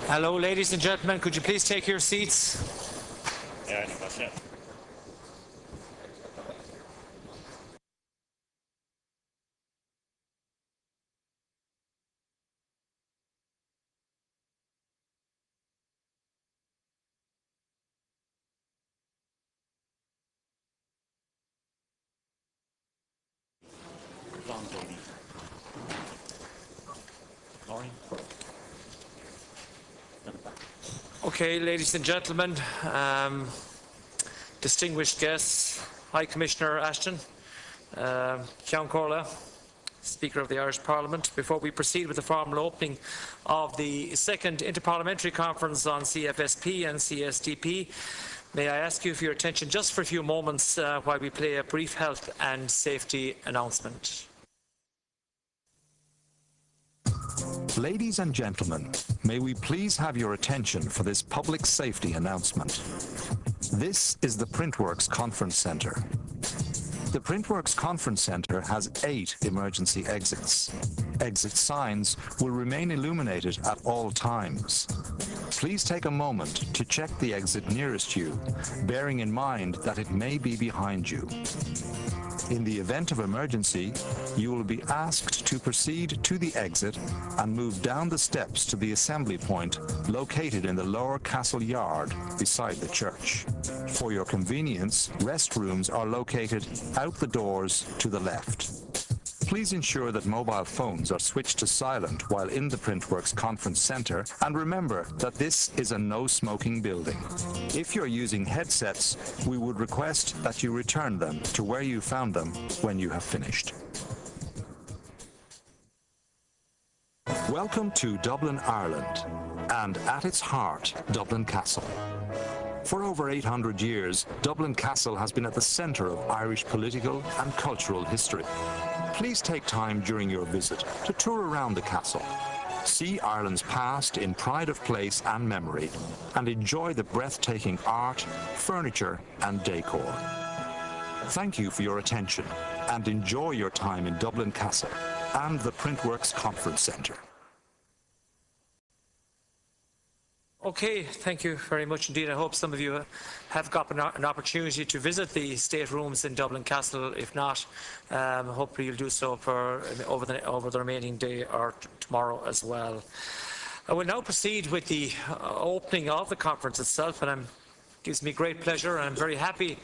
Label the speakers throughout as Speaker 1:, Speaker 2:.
Speaker 1: Hello, ladies and gentlemen. Could you please take your seats?
Speaker 2: Yeah, that's it.
Speaker 1: Okay, ladies and gentlemen, distinguished guests, High Commissioner Ashton, Ceann Comhairle, Speaker of the Irish Parliament. Before we proceed with the formal opening of the second Interparliamentary Conference on CFSP and CSDP, may I ask you for your attention just for a few moments while we play a brief health and safety announcement.
Speaker 3: Ladies and gentlemen, may we please have your attention for this public safety announcement. This is the Printworks Conference Centre. The Printworks Conference Centre has 8 emergency exits. Exit signs will remain illuminated at all times. Please take a moment to check the exit nearest you, bearing in mind that it may be behind you. In the event of emergency, you will be asked to proceed to the exit and move down the steps to the assembly point located in the lower castle yard beside the church. For your convenience, restrooms are located out the doors to the left. Please ensure that mobile phones are switched to silent while in the Printworks Conference Centre, and remember that this is a no-smoking building. If you're using headsets, we would request that you return them to where you found them when you have finished. Welcome to Dublin, Ireland, and at its heart, Dublin Castle. For over 800 years, Dublin Castle has been at the centre of Irish political and cultural history. Please take time during your visit to tour around the castle, see Ireland's past in pride of place and memory, and enjoy the breathtaking art, furniture and decor. Thank you for your attention and enjoy your time in Dublin Castle and the Printworks Conference Centre.
Speaker 1: Okay, thank you very much indeed. I hope some of you have got an opportunity to visit the state rooms in Dublin Castle. If not, hopefully you'll do so over the remaining day or tomorrow as well. I will now proceed with the opening of the conference itself, and it gives me great pleasure, and I'm very happy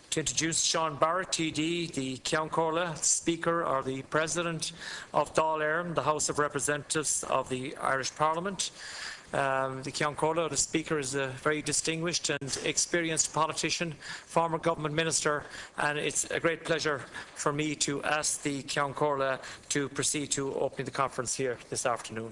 Speaker 1: to introduce Sean Barrett, TD, the Ceann Comhairle, Speaker or the President of Dáil Éireann, the House of Representatives of the Irish Parliament. The Ceann Comhairle, the Speaker, is a very distinguished and experienced politician, former government minister, and it's a great pleasure for me to ask the Ceann Comhairle to proceed to opening the conference here this afternoon.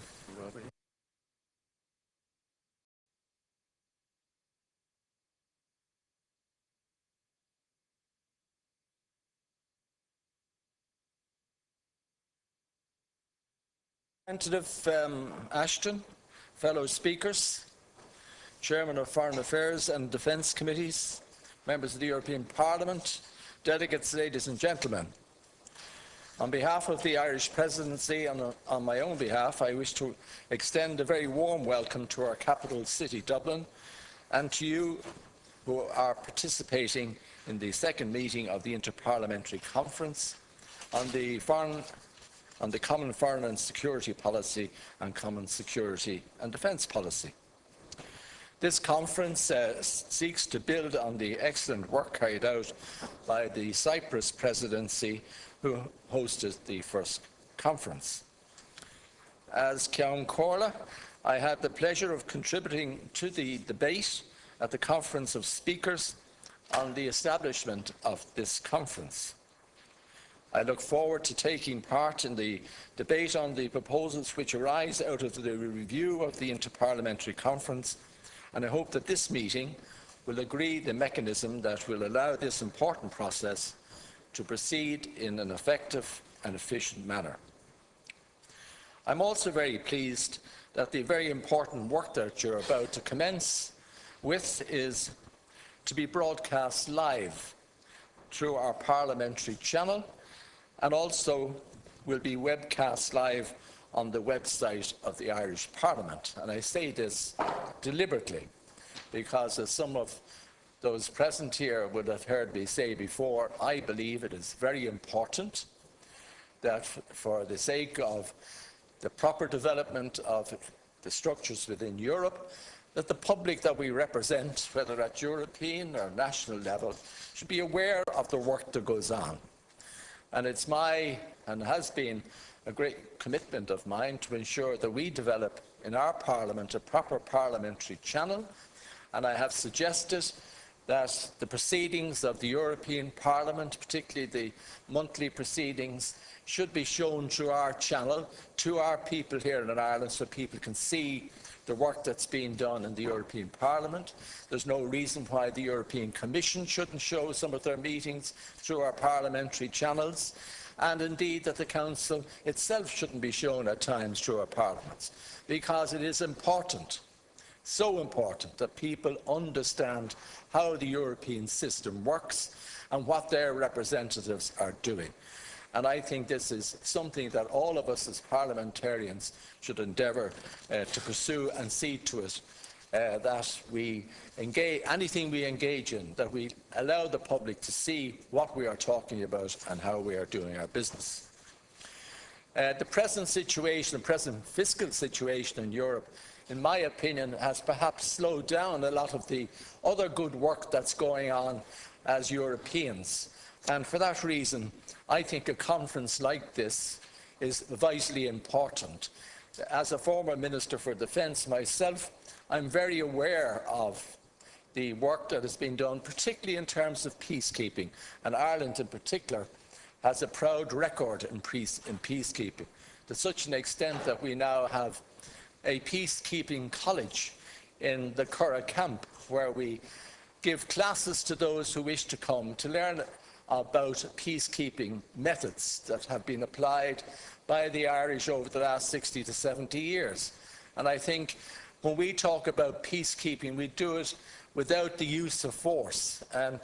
Speaker 4: Representative Ashton, fellow speakers, Chairman of Foreign Affairs and Defence Committees, members of the European Parliament, delegates, ladies and gentlemen. On behalf of the Irish Presidency and on my own behalf, I wish to extend a very warm welcome to our capital city, Dublin, and to you who are participating in the second meeting of the Interparliamentary Conference on the Common Foreign and Security Policy and Common Security and Defence Policy. This conference seeks to build on the excellent work carried out by the Cyprus Presidency, who hosted the first conference. As Ceann Comhairle, I had the pleasure of contributing to the debate at the Conference of Speakers on the establishment of this conference. I look forward to taking part in the debate on the proposals which arise out of the review of the Interparliamentary Conference, and I hope that this meeting will agree the mechanism that will allow this important process to proceed in an effective and efficient manner. I'm also very pleased that the very important work that you're about to commence with is to be broadcast live through our parliamentary channel, and also will be webcast live on the website of the Irish Parliament. And I say this deliberately because, as some of those present here would have heard me say before, I believe it is very important that, for the sake of the proper development of the structures within Europe, that the public that we represent, whether at European or national level, should be aware of the work that goes on. And it's my, and has been, a great commitment of mine to ensure that we develop in our Parliament a proper parliamentary channel, and I have suggested that the proceedings of the European Parliament, particularly the monthly proceedings, should be shown through our channel to our people here in Ireland, so people can see the work that's being done in the European Parliament. There's no reason why the European Commission shouldn't show some of their meetings through our parliamentary channels, and indeed that the Council itself shouldn't be shown at times through our parliaments, because it is important, so important, that people understand how the European system works and what their representatives are doing. And I think this is something that all of us as parliamentarians should endeavour to pursue, and see to it that we engage, anything we engage in, that we allow the public to see what we are talking about and how we are doing our business. The present situation, the present fiscal situation in Europe, in my opinion, has perhaps slowed down a lot of the other good work that's going on as Europeans. And for that reason, I think a conference like this is vitally important. As a former Minister for Defence myself, I'm very aware of the work that has been done, particularly in terms of peacekeeping. And Ireland in particular has a proud record in peacekeeping, to such an extent that we now have a peacekeeping college in the Curragh camp, where we give classes to those who wish to come to learn about peacekeeping methods that have been applied by the Irish over the last 60 to 70 years. And I think when we talk about peacekeeping, we do it without the use of force. And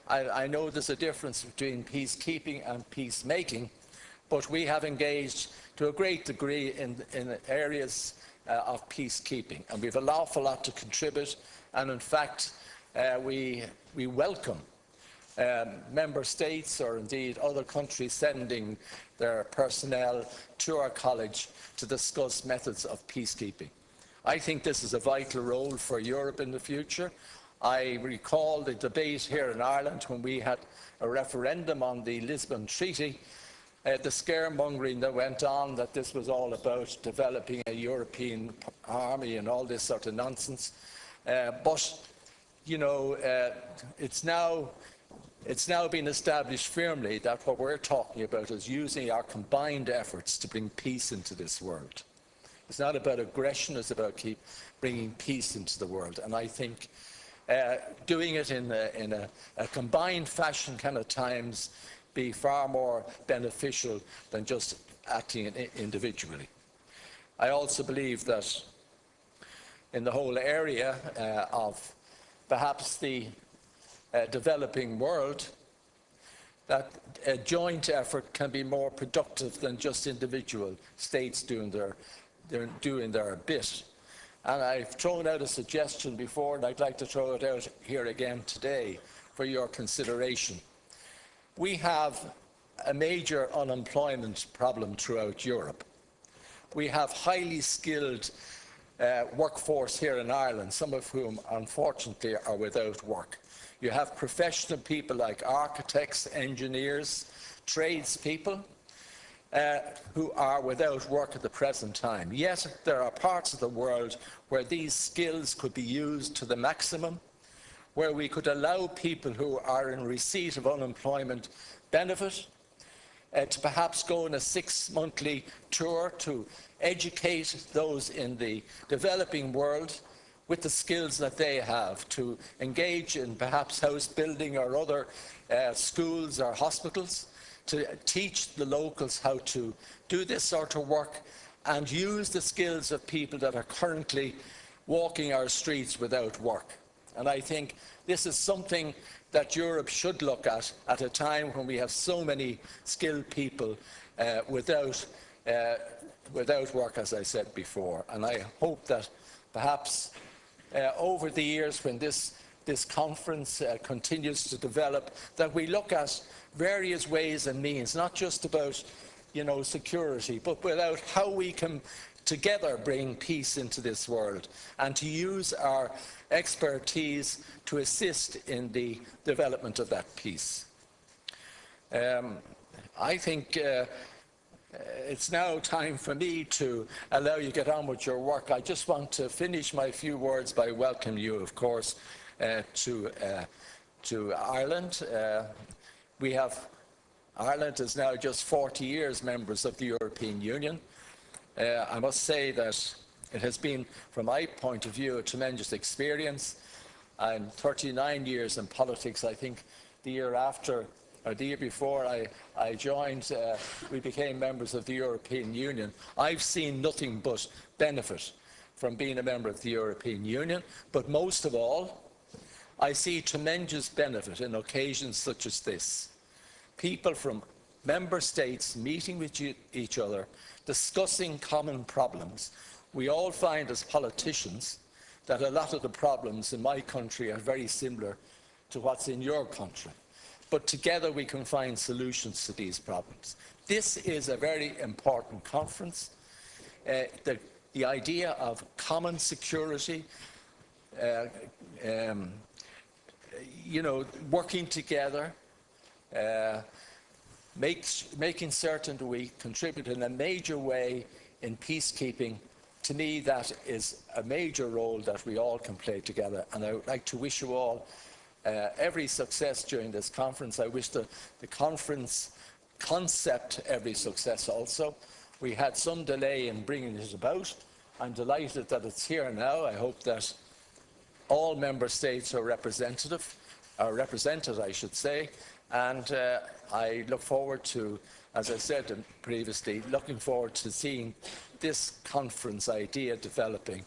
Speaker 4: I know there's a difference between peacekeeping and peacemaking, but we have engaged to a great degree in areas of peacekeeping, and we have an awful lot to contribute. And in fact, we welcome member states, or indeed other countries, sending their personnel to our college to discuss methods of peacekeeping. I think this is a vital role for Europe in the future. I recall the debate here in Ireland when we had a referendum on the Lisbon Treaty, the scaremongering that went on, that this was all about developing a European army and all this sort of nonsense. But, you know, it's now been established firmly that what we're talking about is using our combined efforts to bring peace into this world. It's not about aggression, it's about bringing peace into the world. And I think doing it in a combined fashion can at times be far more beneficial than just acting individually. I also believe that in the whole area of perhaps the developing world, that a joint effort can be more productive than just individual states doing their bit. And I've thrown out a suggestion before, and I'd like to throw it out here again today for your consideration. We have a major unemployment problem throughout Europe. We have highly skilled workforce here in Ireland, some of whom unfortunately are without work. You have professional people like architects, engineers, tradespeople who are without work at the present time. Yet there are parts of the world where these skills could be used to the maximum, where we could allow people who are in receipt of unemployment benefit to perhaps go on a 6-monthly tour to educate those in the developing world with the skills that they have, to engage in perhaps house building or other schools or hospitals, to teach the locals how to do this sort of work and use the skills of people that are currently walking our streets without work. And I think this is something that Europe should look at a time when we have so many skilled people without without work, as I said before. And I hope that perhaps over the years, when this conference continues to develop, that we look at various ways and means, not just about, security, but about how we can together bring peace into this world and to use our expertise to assist in the development of that peace. I think it's now time for me to allow you to get on with your work. I just want to finish my few words by welcoming you, of course, to Ireland. Ireland is now just 40 years members of the European Union. I must say that it has been, from my point of view, a tremendous experience. I'm 39 years in politics. I think the year after, or the year before I joined, we became members of the European Union. I've seen nothing but benefit from being a member of the European Union, but most of all, I see tremendous benefit in occasions such as this. People from member states meeting with each other, discussing common problems. We all find as politicians that a lot of the problems in my country are very similar to what's in your country. But together we can find solutions to these problems. This is a very important conference. The idea of common security, working together, making certain that we contribute in a major way in peacekeeping, to me that is a major role that we all can play together. And I would like to wish you all every success during this conference. I wish the conference concept every success also. We had some delay in bringing it about. I'm delighted that it's here now. I hope that all member states are represented, I should say, and I look forward to, as I said previously, looking forward to seeing this conference idea developing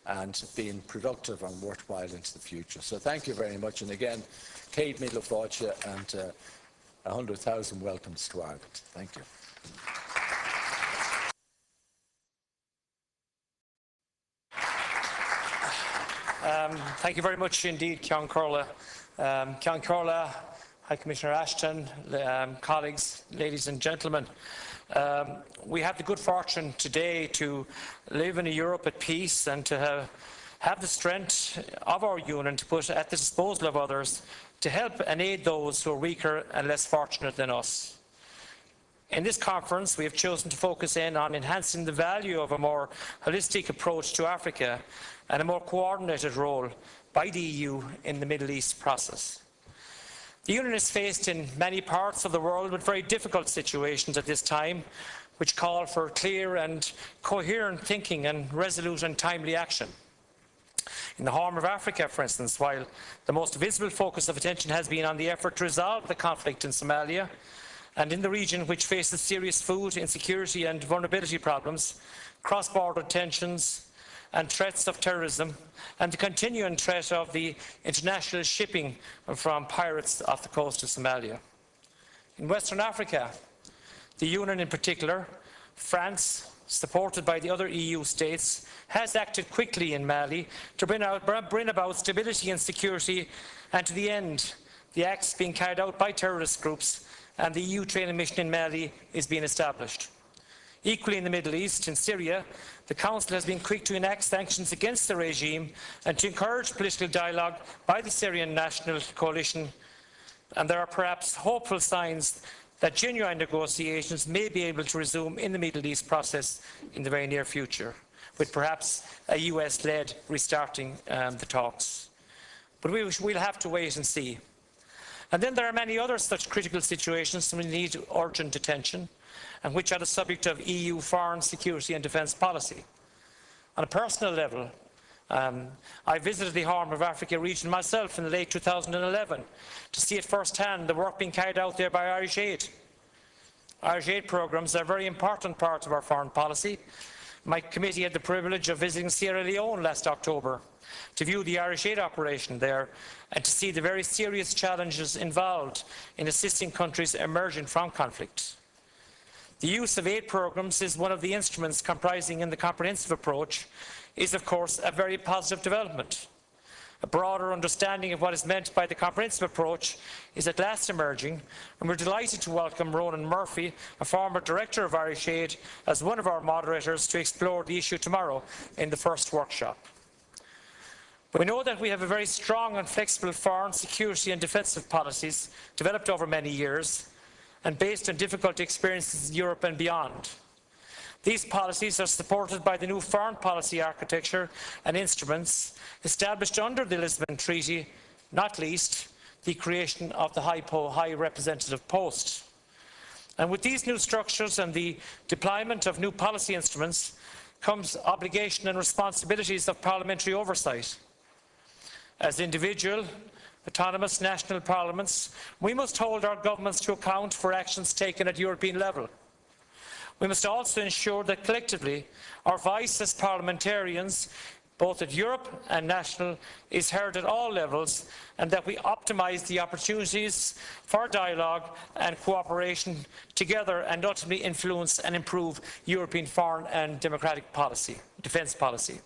Speaker 4: and being productive and worthwhile into the future. So thank you very much, and again, Céad Míle Fáilte and 100,000 welcomes to Ireland. Thank you.
Speaker 1: Thank you very much indeed, Ceann Comhairle. Ceann Comhairle, High Commissioner Ashton, colleagues, ladies and gentlemen. We have the good fortune today to live in a Europe at peace and to have the strength of our union to put at the disposal of others to help and aid those who are weaker and less fortunate than us. In this conference, we have chosen to focus in on enhancing the value of a more holistic approach to Africa and a more coordinated role by the EU in the Middle East process. The Union is faced in many parts of the world with very difficult situations at this time, which call for clear and coherent thinking and resolute and timely action. In the Horn of Africa, for instance, while the most visible focus of attention has been on the effort to resolve the conflict in Somalia, and in the region which faces serious food insecurity and vulnerability problems, cross-border tensions and threats of terrorism, and the continuing threat of the international shipping from pirates off the coast of Somalia. In Western Africa, the Union in particular, France, supported by the other EU states, has acted quickly in Mali to bring about stability and security, and to the end, the acts being carried out by terrorist groups and the EU training mission in Mali is being established. Equally in the Middle East, in Syria, the Council has been quick to enact sanctions against the regime and to encourage political dialogue by the Syrian National Coalition, and there are perhaps hopeful signs that genuine negotiations may be able to resume in the Middle East process in the very near future, with perhaps a US-led restarting the talks. But we'll have to wait and see. And then there are many other such critical situations that need urgent attention, and which are the subject of EU foreign, security and defence policy. On a personal level, I visited the Horn of Africa region myself in the late 2011 to see at first hand the work being carried out there by Irish Aid. Irish Aid programmes are a very important part of our foreign policy. My committee had the privilege of visiting Sierra Leone last October to view the Irish Aid operation there and to see the very serious challenges involved in assisting countries emerging from conflict. The use of aid programmes is one of the instruments comprising in the comprehensive approach is, of course, a very positive development. A broader understanding of what is meant by the comprehensive approach is at last emerging, and we're delighted to welcome Ronan Murphy, a former Director of Irish Aid, as one of our moderators to explore the issue tomorrow in the first workshop. We know that we have a very strong and flexible foreign security and defensive policies developed over many years and based on difficult experiences in Europe and beyond. These policies are supported by the new foreign policy architecture and instruments established under the Lisbon Treaty, not least the creation of the High Representative post. And with these new structures and the deployment of new policy instruments comes obligation and responsibilities of parliamentary oversight. As individual, autonomous national parliaments, we must hold our governments to account for actions taken at European level. We must also ensure that collectively our voice as parliamentarians, both at Europe and national, is heard at all levels, and that we optimise the opportunities for dialogue and cooperation together and ultimately influence and improve European foreign and democratic policy, defence policy.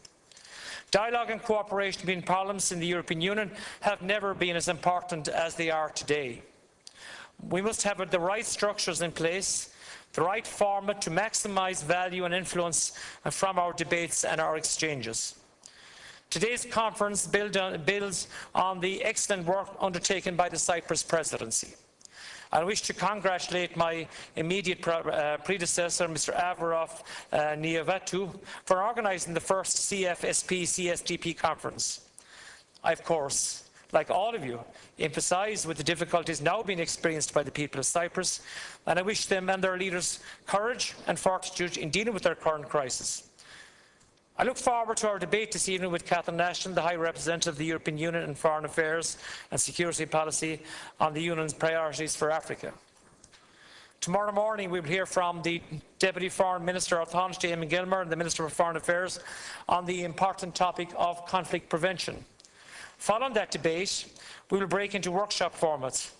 Speaker 1: Dialogue and cooperation between parliaments in the European Union have never been as important as they are today. We must have the right structures in place, the right format to maximise value and influence from our debates and our exchanges. Today's conference builds on the excellent work undertaken by the Cyprus presidency. I wish to congratulate my immediate predecessor, Mr. Avarov Niavatu, for organising the first CFSP-CSDP conference. I, of course, like all of you, emphasise with the difficulties now being experienced by the people of Cyprus, and I wish them and their leaders courage and fortitude in dealing with their current crisis. I look forward to our debate this evening with Catherine Ashton, the High Representative of the European Union in Foreign Affairs and Security Policy, on the Union's priorities for Africa. Tomorrow morning we will hear from the Deputy Foreign Minister of Taoiseach, Eamon Gilmore, and the Minister for Foreign Affairs on the important topic of conflict prevention. Following that debate, we will break into workshop formats.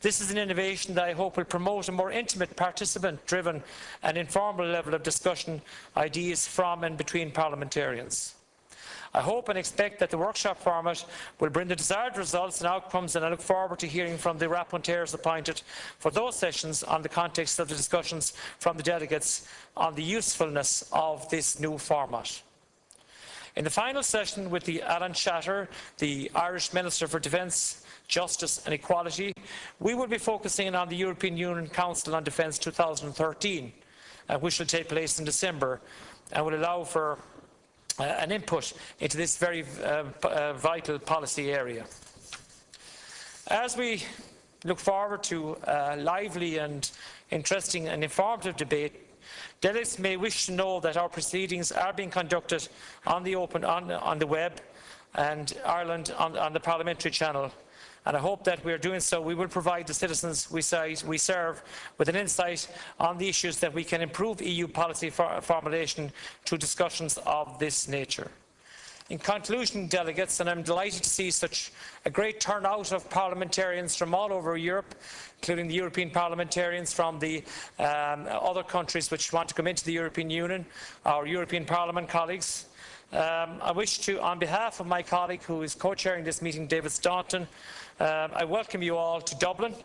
Speaker 1: This is an innovation that I hope will promote a more intimate, participant-driven and informal level of discussion, ideas from and between parliamentarians. I hope and expect that the workshop format will bring the desired results and outcomes, and I look forward to hearing from the rapporteurs appointed for those sessions on the context of the discussions from the delegates on the usefulness of this new format. In the final session with Alan Shatter, the Irish Minister for Defence, Justice and Equality, we will be focusing on the European Union Council on Defence 2013, which will take place in December and will allow for an input into this very vital policy area. As we look forward to a lively and interesting and informative debate, delegates may wish to know that our proceedings are being conducted on the web and Ireland on the parliamentary channel. And I hope that we are doing so. We will provide the citizens we serve with an insight on the issues that we can improve EU policy formulation through discussions of this nature. In conclusion, delegates, and I'm delighted to see such a great turnout of parliamentarians from all over Europe, including the European parliamentarians from the other countries which want to come into the European Union, our European Parliament colleagues. I wish to, on behalf of my colleague who is co-chairing this meeting, David Staunton, I welcome you all to Dublin,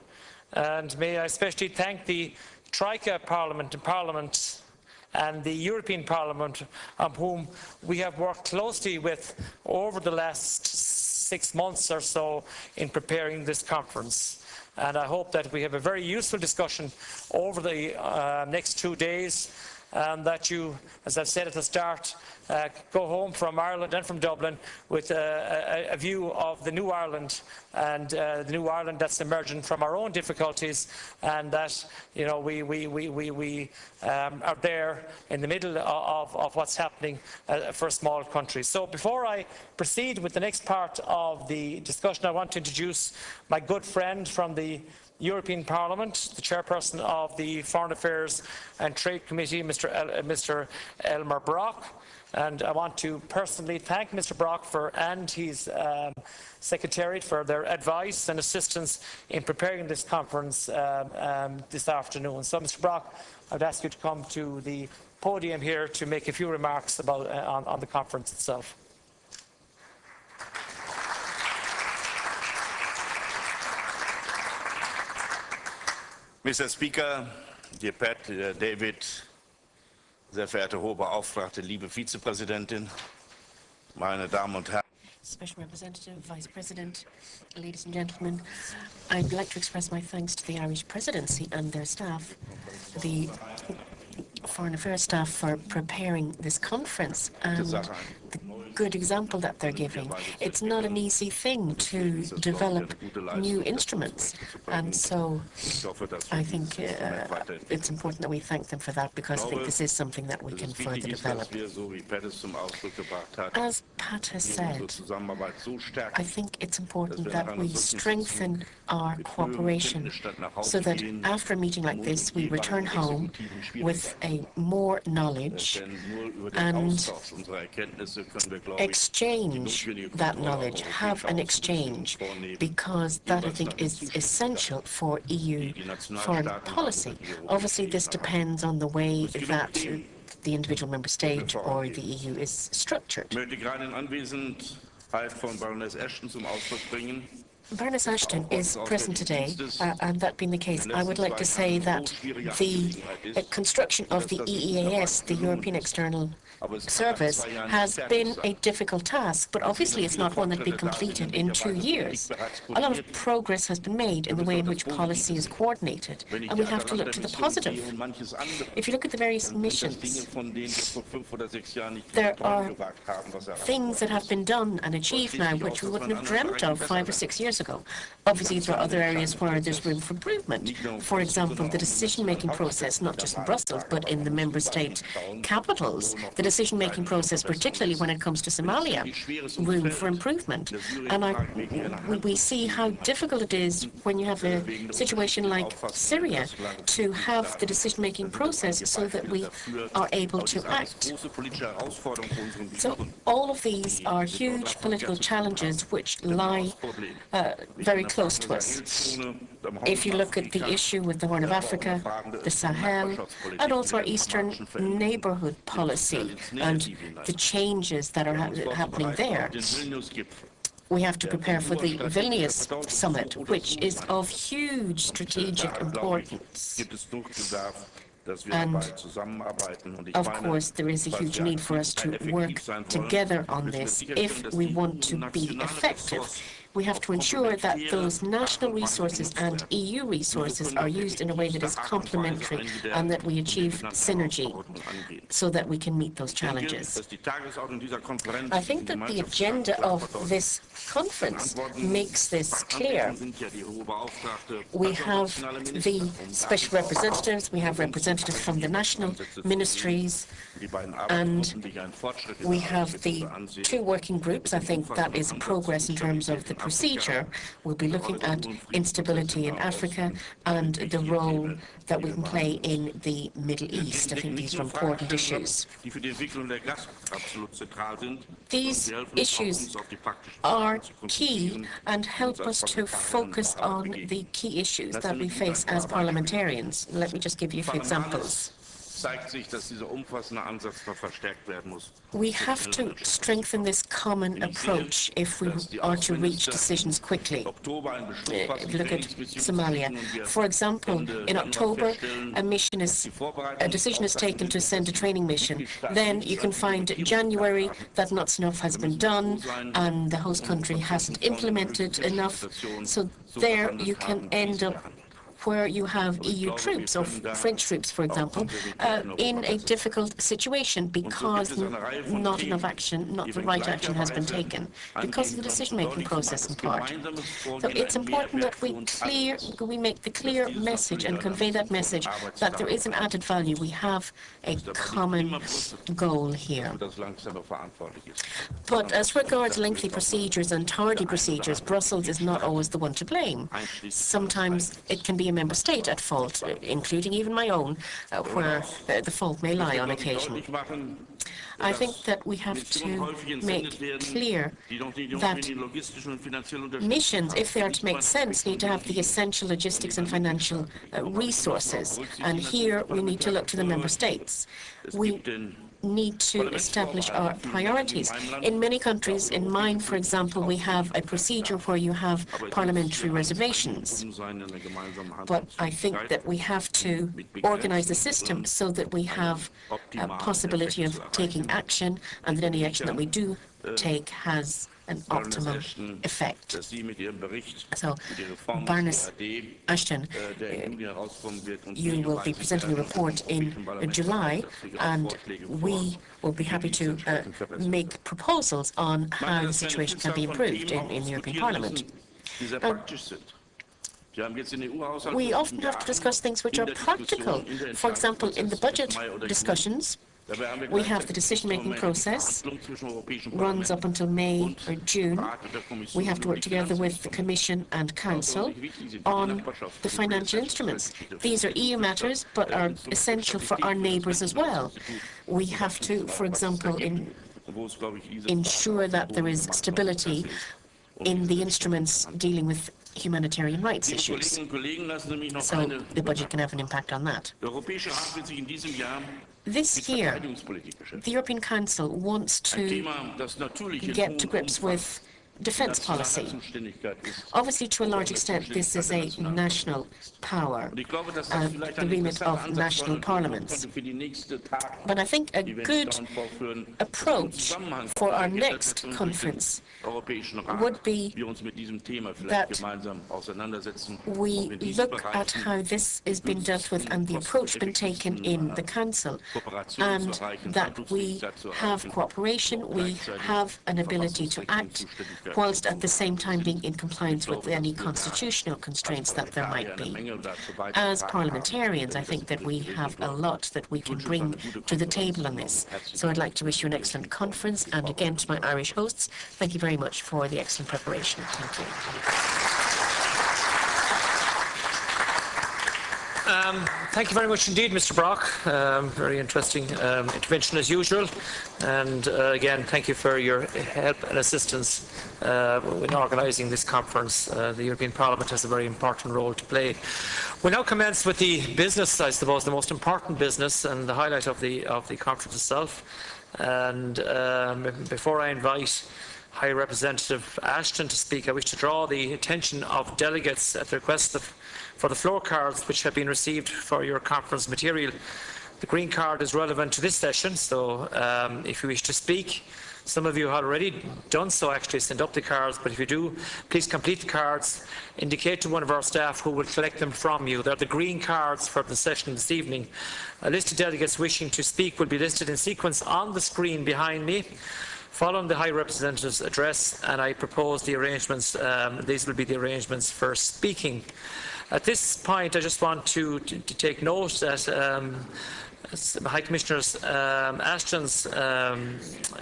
Speaker 1: and may I especially thank the Troika Parliament and the European Parliament, whom we have worked closely with over the last 6 months or so in preparing this conference. And I hope that we have a very useful discussion over the next 2 days, and that you, as I've said at the start, go home from Ireland and from Dublin with a view of the new Ireland, and the new Ireland that's emerging from our own difficulties, and that we are there in the middle of what's happening for a small country. So before I proceed with the next part of the discussion, I want to introduce my good friend from the European Parliament, the chairperson of the Foreign Affairs and Trade Committee, Mr. Elmar Brok. And I want to personally thank Mr. Brok and his Secretariat for their advice and assistance in preparing this conference this afternoon. So, Mr. Brok, I would ask you to come to the podium here to make a few remarks about on the conference itself.
Speaker 2: Mr. Speaker, dear Pat, David, sehr verehrte hohe Beauftragte, liebe Vizepräsidentin, meine Damen und Herren.
Speaker 5: Special Representative, Vice President, ladies and gentlemen, I'd like to express my thanks to the Irish Presidency and their staff, the Foreign Affairs staff, for preparing this conference and the good example that they're giving. It's not an easy thing to develop new instruments, and so I think it's important that we thank them for that, because I think this is something that we can further develop. As Pat has said, I think it's important that we strengthen our cooperation so that after a meeting like this we return home with more knowledge and exchange that knowledge, have an exchange, because that, I think, is essential for EU foreign policy. Obviously, this depends on the way that the individual member state or the EU is structured. Baroness Ashton is present today, and that being the case, I would like to say that the construction of the EEAS, the European External Service, has been a difficult task, but obviously it's not one that will be completed in 2 years. A lot of progress has been made in the way in which policy is coordinated, and we have to look to the positive. If you look at the various missions, there are things that have been done and achieved now which we wouldn't have dreamt of 5 or 6 years ago. Obviously, there are other areas where there's room for improvement. For example, the decision-making process, not just in Brussels, but in the member state capitals. The decision-making process, particularly when it comes to Somalia, room for improvement. And we see how difficult it is when you have a situation like Syria to have the decision-making process so that we are able to act. So all of these are huge political challenges which lie very close to us. If you look at the issue with the Horn of Africa, the Sahel, and also our Eastern neighbourhood policy and the changes that are happening there, we have to prepare for the Vilnius summit, which is of huge strategic importance. And of course, there is a huge need for us to work together on this if we want to be effective. We have to ensure that those national resources and EU resources are used in a way that is complementary and that we achieve synergy so that we can meet those challenges. I think that the agenda of this conference makes this clear. We have the special representatives, we have representatives from the national ministries, and we have the 2 working groups. I think that is progress in terms of the procedure. We'll be looking at instability in Africa and the role that we can play in the Middle East. I think these are important issues. These issues are key and help us to focus on the key issues that we face as parliamentarians. Let me just give you a few examples. We have to strengthen this common approach if we are to reach decisions quickly. Look at Somalia. For example, in October, a decision is taken to send a training mission. Then you can find January that not enough has been done and the host country hasn't implemented enough. So there you can end up where you have EU troops or French troops, for example, in a difficult situation because not enough action, not the right action has been taken because of the decision-making process in part. So it's important that we make the clear message and convey that message that there is an added value. We have a common goal here. But as regards lengthy procedures and tardy procedures, Brussels is not always the one to blame. Sometimes it can be a member state at fault, including even my own, where the fault may lie on occasion. I think that we have to make clear that missions, if they are to make sense, need to have the essential logistics and financial resources. And here we need to look to the member states. We need to establish our priorities. In many countries, in mine, for example, we have a procedure where you have parliamentary reservations. But I think that we have to organize the system so that we have a possibility of taking action, and that any action that we do take has an optimum effect. So, Baroness Ashton, you will be presenting a report in July, and we will be happy to make proposals on how the situation can be improved in the European Parliament. We often have to discuss things which are practical. For example, in the budget discussions, we have the decision-making process, runs up until May or June. We have to work together with the Commission and Council on the financial instruments. These are EU matters, but are essential for our neighbours as well. We have to, for example, ensure that there is stability in the instruments dealing with humanitarian rights issues. So the budget can have an impact on that. This year, the European Council wants to get to grips with defence policy. Obviously, to a large extent, this is a national power, the remit of national parliaments. But I think a good approach for our next conference would be that we look at how this is being dealt with and the approach been taken in the Council, and that we have cooperation, we have an ability to act, whilst at the same time being in compliance with any constitutional constraints that there might be. As parliamentarians, I think that we have a lot that we can bring to the table on this. So I'd like to wish you an excellent conference, and again to my Irish hosts, thank you very much for the excellent preparation. Thank you.
Speaker 1: Thank you very much indeed, Mr. Brock. Very interesting intervention as usual. And again, thank you for your help and assistance in organising this conference. The European Parliament has a very important role to play. We now commence with the business, I suppose, the most important business and the highlight of the conference itself. And before I invite High Representative Ashton to speak, I wish to draw the attention of delegates at the request for the floor cards which have been received for your conference material. The green card is relevant to this session, so if you wish to speak, some of you have already done so, actually send up the cards, but if you do, please complete the cards, indicate to one of our staff who will collect them from you. They're the green cards for the session this evening. A list of delegates wishing to speak will be listed in sequence on the screen behind me, following the High Representative's address, and I propose the arrangements. These will be the arrangements for speaking. At this point, I just want to take note that High Commissioner Ashton's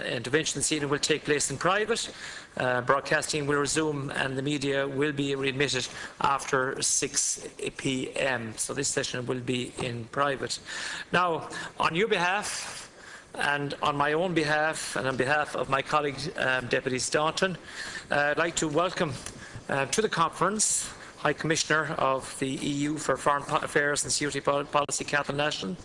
Speaker 1: intervention this evening will take place in private. Broadcasting will resume and the media will be readmitted after 6 p.m. So this session will be in private. Now, on your behalf and on my own behalf and on behalf of my colleague Deputy Staunton, I'd like to welcome to the conference High Commissioner of the EU for Foreign Affairs and Security Policy, Catherine Ashton.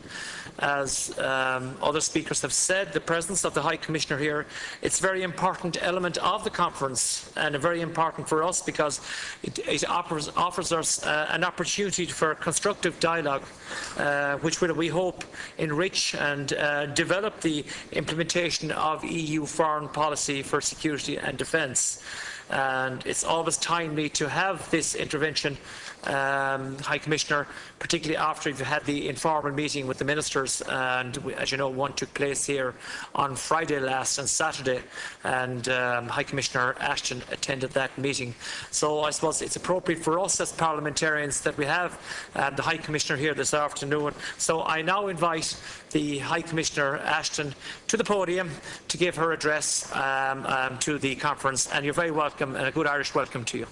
Speaker 1: As other speakers have said, the presence of the High Commissioner here, it's a very important element of the conference and very important for us because it offers us an opportunity for constructive dialogue which will, we hope, enrich and develop the implementation of EU foreign policy for security and defence. And it's always timely to have this intervention High Commissioner, particularly after you've had the informal meeting with the ministers, and as you know, one took place here on Friday last and Saturday, and High Commissioner Ashton attended that meeting. So I suppose it's appropriate for us as parliamentarians that we have the High Commissioner here this afternoon. So I now invite the High Commissioner Ashton to the podium to give her address to the conference, and you're very welcome, and a good Irish welcome to you.